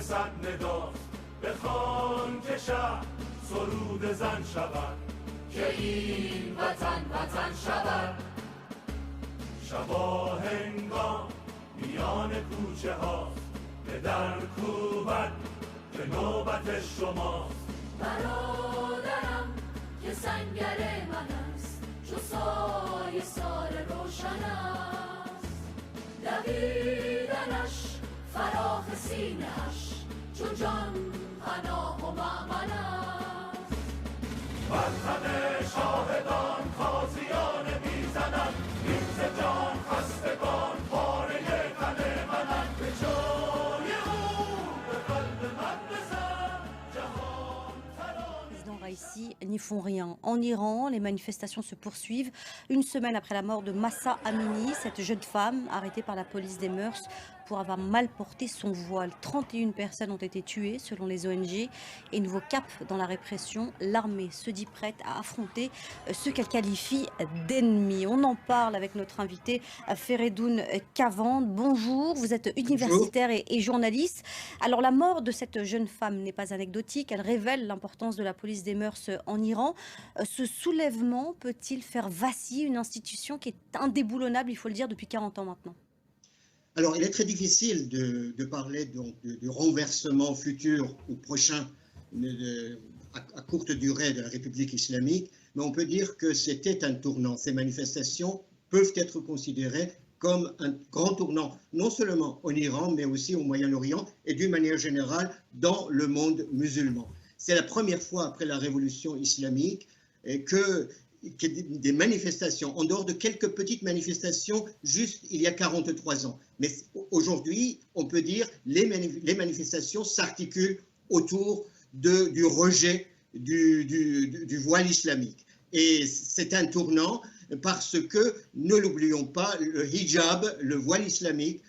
صد ندا بخوان که شب سرود زن شود که این وطن وطن شود شبا هنگام میان کوچه ها به در کوبت به نوبت شماست برادرم که سنگر من است چو سایه سار روشن است دویدنش فراخ سینه‌اش چو جان پناه و مأمن است وطن شاهدان تازیان میزنند این ز جان خستگان پاره تن منند به جای او به قلب من بزن جهان ترانه. Ici n'y font rien. En Iran, les manifestations se poursuivent. Une semaine après la mort de Mahsa Amini, cette jeune femme arrêtée par la police des mœurs pour avoir mal porté son voile. 31 personnes ont été tuées selon les ONG. Et nouveau cap dans la répression, l'armée se dit prête à affronter ce qu'elle qualifie d'ennemis. On en parle avec notre invité Feredoun Kavand. Bonjour, vous êtes universitaire et journaliste. Alors la mort de cette jeune femme n'est pas anecdotique, elle révèle l'importance de la police des mœurs en Iran. Ce soulèvement peut-il faire vaciller une institution qui est indéboulonnable, il faut le dire, depuis 40 ans maintenant? Alors, il est très difficile de parler du renversement futur ou prochain à courte durée de la République islamique, mais on peut dire que c'était un tournant. Ces manifestations peuvent être considérées comme un grand tournant, non seulement en Iran, mais aussi au Moyen-Orient et d'une manière générale dans le monde musulman. C'est la première fois après la révolution islamique que des manifestations, en dehors de quelques petites manifestations juste il y a 43 ans. Mais aujourd'hui, on peut dire les manifestations s'articulent autour du rejet du voile islamique. Et c'est un tournant parce que, ne l'oublions pas, le hijab, le voile islamique,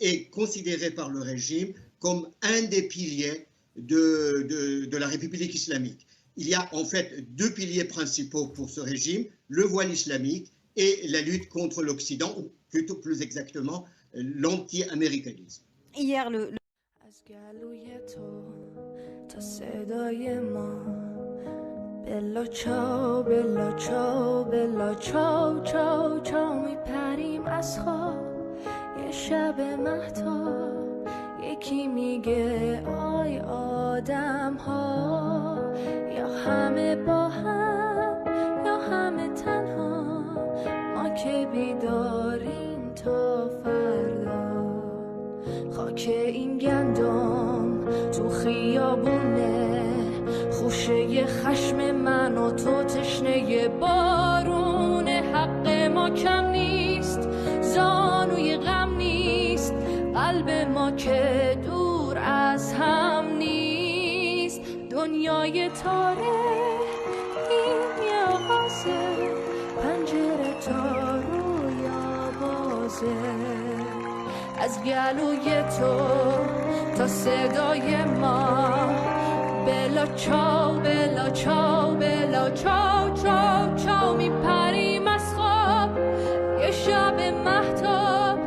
est considéré par le régime comme un des piliers de la République islamique. Il y a en fait deux piliers principaux pour ce régime, le voile islamique et la lutte contre l'Occident, ou plutôt plus exactement l'anti-américanisme. Hier, یکی میگه آی آدم ها یا همه با هم یا همه تنها ما که بیداریم تا فردا خاک این گندم تو خیابونه خوشه خشم من و تو تشنه بارون حق ما کم نیست زانوی غم نیست قلب ما که دور از هم نیست دنیای تاره این یه آغازه پنجره تا رویا بازه از گلوی تو تا صدای ما بلا چاو بلا چاو بلا چاو چاو چاو میپریم از خواب یه شب مهتاب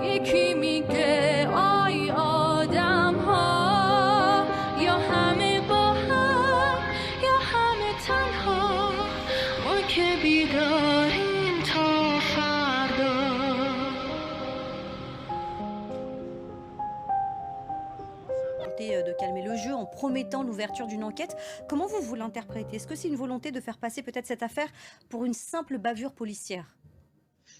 یکی میگه آی آدم ها یا همه با هم یا همه تنها ما که بیداریم تا فردا. De calmer le jeu en promettant l'ouverture d'une enquête. Comment vous l'interprétez? Est-ce que c'est une volonté de faire passer peut-être cette affaire pour une simple bavure policière?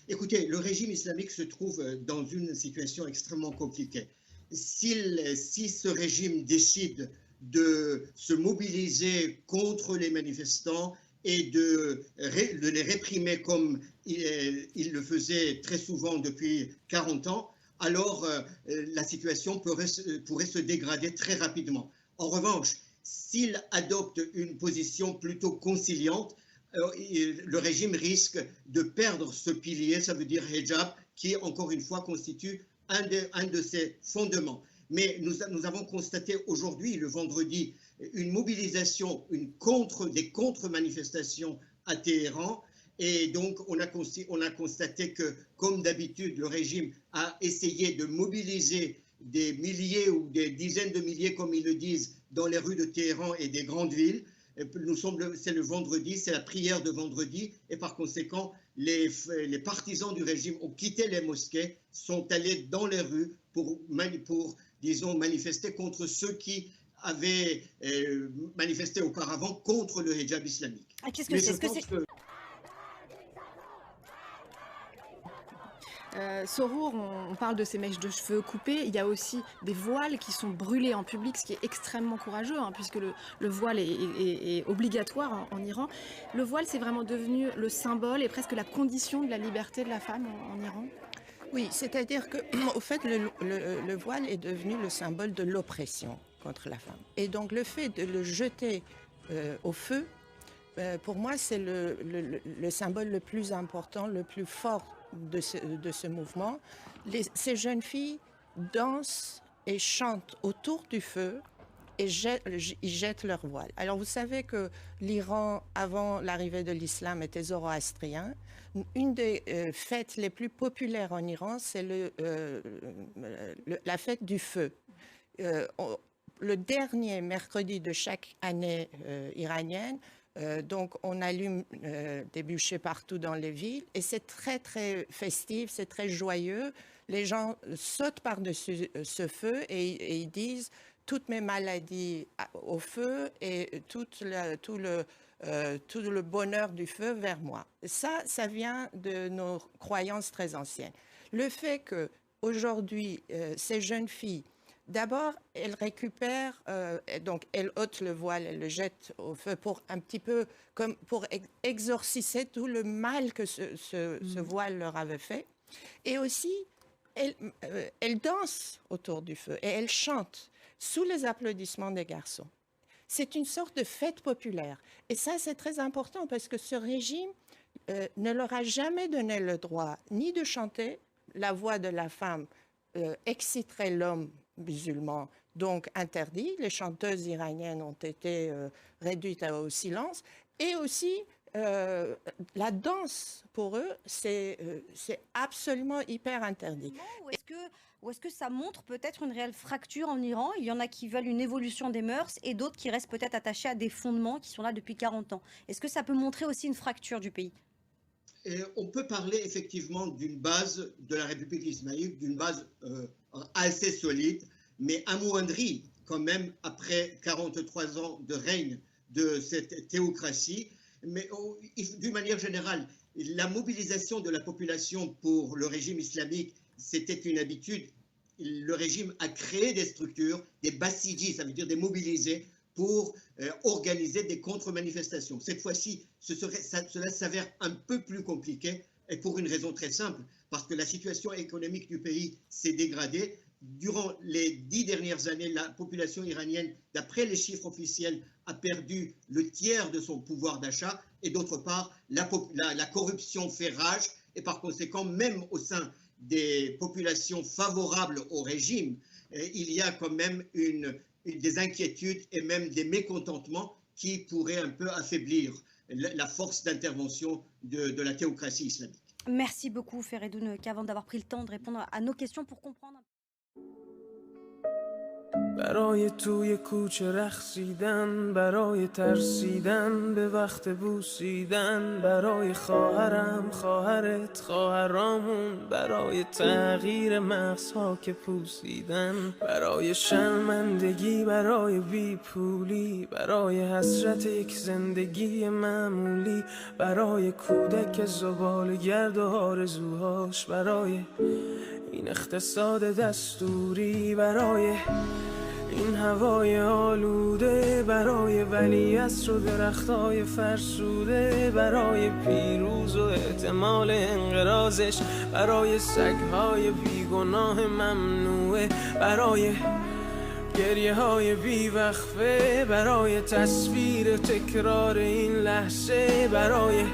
Écoutez, le régime islamique se trouve dans une situation extrêmement compliquée. Si ce régime décide de se mobiliser contre les manifestants et de les réprimer comme il le faisait très souvent depuis 40 ans, alors la situation pourrait se dégrader très rapidement. En revanche, s'il adopte une position plutôt conciliante, le régime risque de perdre ce pilier, ça veut dire hijab, qui encore une fois constitue un de ses fondements. Mais nous avons constaté aujourd'hui, le vendredi, une mobilisation, des contre-manifestations à Téhéran. Et donc, on a constaté que, comme d'habitude, le régime a essayé de mobiliser des milliers ou des dizaines de milliers, comme ils le disent, dans les rues de Téhéran et des grandes villes. C'est le vendredi, c'est la prière de vendredi, et par conséquent, les partisans du régime ont quitté les mosquées, sont allés dans les rues pour disons, manifester contre ceux qui avaient manifesté auparavant contre le hijab islamique. Ah, qu'est-ce que c'est? Sorour, on parle de ces mèches de cheveux coupées. Il y a aussi des voiles qui sont brûlés en public, ce qui est extrêmement courageux, puisque le voile est obligatoire en Iran. Le voile, c'est vraiment devenu le symbole et presque la condition de la liberté de la femme en Iran. Oui, c'est-à-dire qu'au fait, le voile est devenu le symbole de l'oppression contre la femme. Et donc, le fait de le jeter au feu, pour moi, c'est le symbole le plus important, le plus fort de ce mouvement. Ces jeunes filles dansent et chantent autour du feu et ils jettent leur voile. Alors vous savez que l'Iran, avant l'arrivée de l'islam, était zoroastrien. Une des fêtes les plus populaires en Iran, c'est la fête du feu. Le dernier mercredi de chaque année iranienne, donc on allume des bûchers partout dans les villes et c'est très très festif, c'est très joyeux. Les gens sautent par-dessus ce feu et ils disent toutes mes maladies au feu et tout le bonheur du feu vers moi. Ça vient de nos croyances très anciennes. Le fait qu'aujourd'hui, ces jeunes filles, d'abord, elles récupèrent, donc elles ôtent le voile, elles le jettent au feu pour un petit peu, comme pour exorciser tout le mal que ce voile leur avait fait. Et aussi, elles dansent autour du feu et elles chantent sous les applaudissements des garçons. C'est une sorte de fête populaire. Et ça, c'est très important parce que ce régime ne leur a jamais donné le droit ni de chanter. La voix de la femme exciterait l'homme musulman, donc interdit. Les chanteuses iraniennes ont été réduites au silence. Et aussi, la danse, pour eux, c'est absolument hyper interdit. Ou est-ce que ça montre peut-être une réelle fracture en Iran? Il y en a qui veulent une évolution des mœurs et d'autres qui restent peut-être attachés à des fondements qui sont là depuis 40 ans. Est-ce que ça peut montrer aussi une fracture du pays? On peut parler effectivement d'une base de la République islamique, d'une base assez solide, mais amoindrie quand même après 43 ans de règne de cette théocratie. Mais d'une manière générale, la mobilisation de la population pour le régime islamique, c'était une habitude. Le régime a créé des structures, des bassidis, ça veut dire des mobilisés, pour organiser des contre-manifestations. Cette fois-ci, cela s'avère un peu plus compliqué, et pour une raison très simple, parce que la situation économique du pays s'est dégradée. Durant les 10 dernières années, la population iranienne, d'après les chiffres officiels, a perdu le tiers de son pouvoir d'achat, et d'autre part, la corruption fait rage, et par conséquent, même au sein des populations favorables au régime, il y a quand même des inquiétudes et même des mécontentements qui pourraient un peu affaiblir la force d'intervention de la théocratie islamique. Merci beaucoup Feredoun Kavan d'avoir pris le temps de répondre à nos questions pour comprendre. برای توی کوچه رقصیدن، برای ترسیدن به وقت بوسیدن، برای خواهرم، خواهرت، خواهرامون، برای تغییر مغزها که پوسیدن، برای شرمندگی، برای بیپولی، برای حسرت یک زندگی معمولی، برای کودک زباله‌گرد و آرزوهاش، برای این اقتصاد دستوری، برای این هوای آلوده، برای ولیعصر و درختای فرسوده، برای پیروز و احتمال انقراضش، برای سگهای بیگناه ممنوعه، برای گریه های بیوقفه، برای تصویر تکرار این لحظه، برای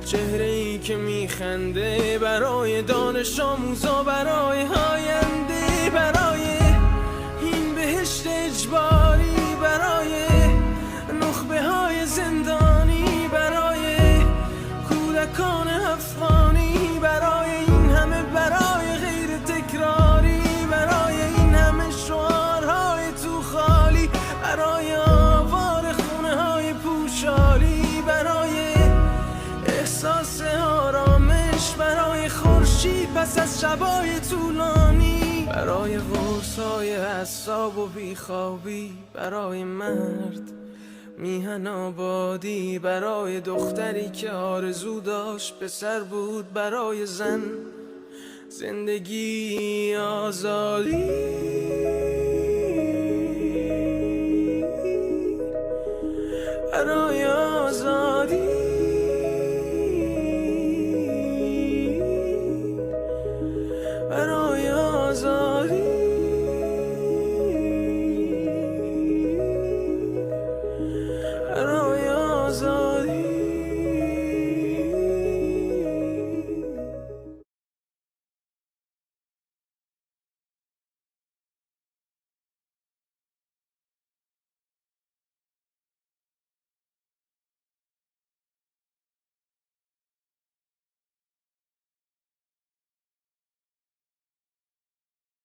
چهره ای که میخنده، برای دانش آموزا، برای آینده، برای این بهشت اجباری، برای نخبه های زندانی، برای کودکان افغانی، برای این همه برای غیر تکراری، برای پس از شبای طولانی، برای قرصای حساب و بیخوابی، برای مرد میهن آبادی، برای دختری که آرزو داشت پسر بود، برای زن زندگی آزادی.